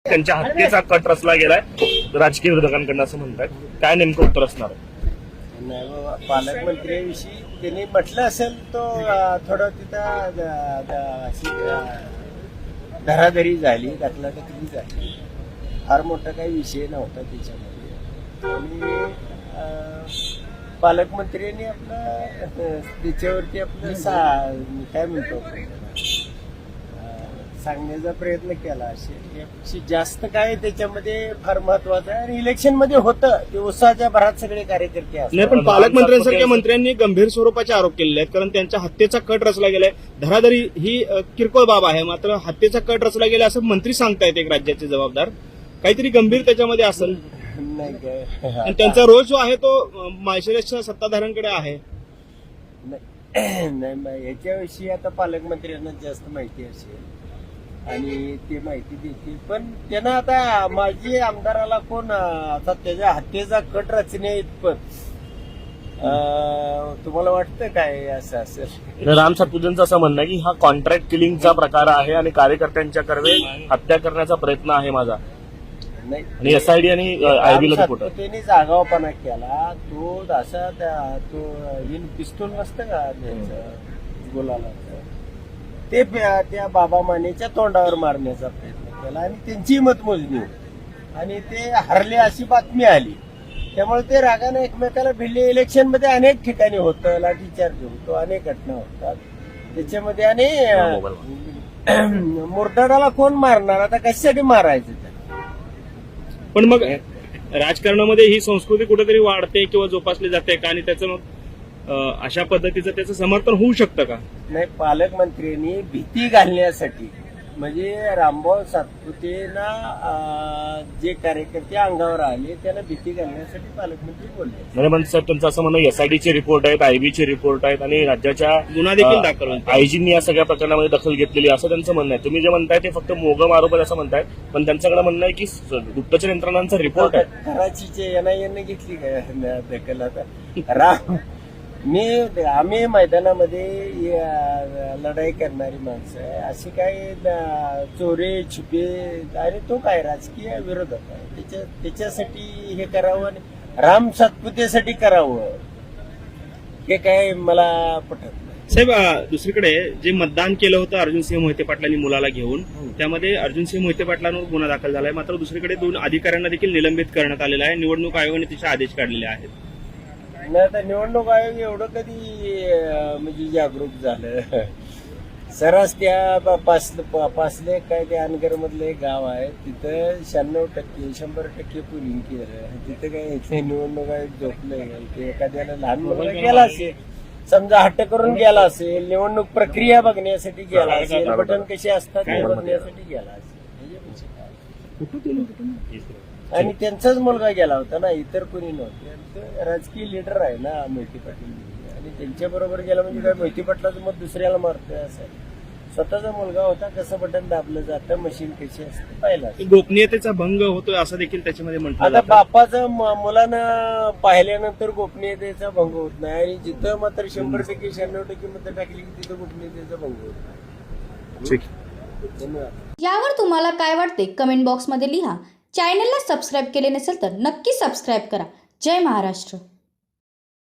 त्यांच्या हत्येचा कट रचला गेलाय राजकीय विरोधकांकडून असं म्हणतात. काय नेमकं उत्तर असणार आहे? नाही बाबा, पालकमंत्र्यांविषयी त्यांनी म्हटलं असेल तो थोडं तिथं अशी धराधरी झाली, ढकलाढकली झाली. फार मोठा काही विषय नव्हता त्याच्यामध्ये. आणि पालकमंत्र्यांनी आपलं त्याच्यावरती आपलं काय म्हणतो सांगण्याचा प्रयत्न केला असेल. यापेक्षा जास्त काय त्याच्यामध्ये फार महत्वाचं आहे. आणि इलेक्शन मध्ये होतं ते उत्साहाच्या भरात सगळे कार्यकर्ते असतात. नाही, पण पालकमंत्र्यांसारख्या मंत्र्यांनी गंभीर स्वरूपाचे आरोप केलेले आहेत. कारण त्यांच्या हत्येचा कट रचला गेलाय. धराधरी ही किरकोळ बाब आहे, मात्र हत्येचा कट रचला गेला असं मंत्री सांगतायत. एक राज्याचे जबाबदार काहीतरी गंभीर त्याच्यामध्ये असेल. नाही काय आणि त्यांचा रोष जो आहे तो माळशिरसच्या सत्ताधाऱ्यांकडे आहे. नाही, याच्याविषयी आता पालकमंत्र्यांना जास्त माहिती असेल आणि ते माहिती देतील. पण त्यांना आता माजी आमदाराला कोण आता त्याच्या हत्येचा कट रचणे इतपत तुम्हाला वाटतं काय असं असेल? राम सातपुतेंचं असं म्हणणं आहे की हा कॉन्ट्रॅक्ट किलिंगचा प्रकार आहे आणि कार्यकर्त्यांच्या कर्वे हत्या करण्याचा प्रयत्न आहे माझा. नाही, आणि एसआयडी आणि आयबीला रिपोर्ट आहे. त्यांनी जागावपणा केला. तो असा तो पिस्तूल नसतं का गुलाला, ते त्या बाबा मानेच्या तोंडावर मारण्याचा प्रयत्न केला आणि त्यांची मतमोजणी होती आणि ते हरले अशी बातमी आली. त्यामुळे ते रागाने एकमेकाला भिडले. इलेक्शन मध्ये अनेक ठिकाणी होतं, लाठीचार्ज होतो, अनेक घटना होतात त्याच्यामध्ये. आणि मुरडाडाला कोण मारणार, आता कशासाठी मारायचं त्याला? पण मग राजकारणामध्ये ही संस्कृती कुठेतरी वाढते किंवा जोपासली जाते का? आणि त्याचं मग अशा पद्धतीचं त्याचं समर्थन होऊ शकतं का? नाही, पालकमंत्र्यांनी भीती घालण्यासाठी म्हणजे रामभाऊ सातपुतेना जे कार्यकर्ते अंगावर आले त्यांना भीती घालण्यासाठी पालकमंत्री बोलले. म्हणजे पण साहेब त्यांचं असं म्हणणं एसआयडीचे रिपोर्ट आहेत, आयबीचे रिपोर्ट आहेत आणि राज्याच्या गुन्हा देखील दाखल होईल. आयजींनी या सगळ्या प्रकरणामध्ये दखल घेतलेली असं त्यांचं म्हणणं आहे. तुम्ही जे म्हणताय ते फक्त मोगम आरोप आहे असं म्हणताय, पण त्यांच्याकडे म्हणणं आहे की गुप्तचर यंत्रणांचा रिपोर्ट आहे. कराचीचे एनआयएने घेतली काय दखल? आता आम्ही मैदानामध्ये लढाई करणारी माणसं आहे. अशी काय चोरे छुपे आणि तो काय राजकीय विरोधक आहे. त्याच्यासाठी हे करावं आणि राम सातपुतेसाठी करावं हे काय मला पटत नाही. साहेब, दुसरीकडे जे मतदान केलं होतं अर्जुनसिंह मोहिते पाटलांनी मुलाला घेऊन, त्यामध्ये अर्जुनसिंह मोहिते पाटलांवर गुन्हा दाखल झालाय. मात्र दुसरीकडे 2 अधिकाऱ्यांना देखील निलंबित करण्यात आलेलं आहे. निवडणूक आयोगाने तिचे आदेश काढलेले आहेत. नाही, आता निवडणूक आयोग एवढं कधी म्हणजे जागरूक झालं. सरास त्या पासले काय ते अनगर मधलं एक गाव आहे, तिथं 96% 100% पोलिंग केलं. तिथं काय निवडणूक आयोग झोपलं ते एखाद्याला लहान मुलगा गेला असेल, समजा हट्ट करून गेला असेल, निवडणूक प्रक्रिया बघण्यासाठी गेला असेल, बटन कसे असतात हे बघण्यासाठी गेला असेल. आणि त्यांचाच मुलगा गेला होता ना, इतर कोणी नव्हते. राजकीय लीडर आहे ना मोहिते पाटील, आणि त्यांच्या बरोबर गेला म्हणजे काय मोहिते पाटलाचं मत दुसऱ्याला मारतोय असं. स्वतःचा मुलगा होता, कसं बटन दाबलं जातं, मशीन कशी असते पाहिला. गोपनीयतेचा भंग होतोय असं देखील त्याच्यामध्ये म्हटलं आता बापाचं मुलानं पाहिल्यानंतर गोपनीयतेचा भंग होत नाही. आणि जिथं मात्र 100% 96% मतं टाकली की तिथं गोपनीयतेचा भंग होत नाही. धन्यवाद. यावर तुम्हाला काय वाटते कमेंट बॉक्समध्ये लिहा. चॅनलला सबस्क्राईब केले नसेल तर नक्की सबस्क्राईब करा. जय महाराष्ट्र.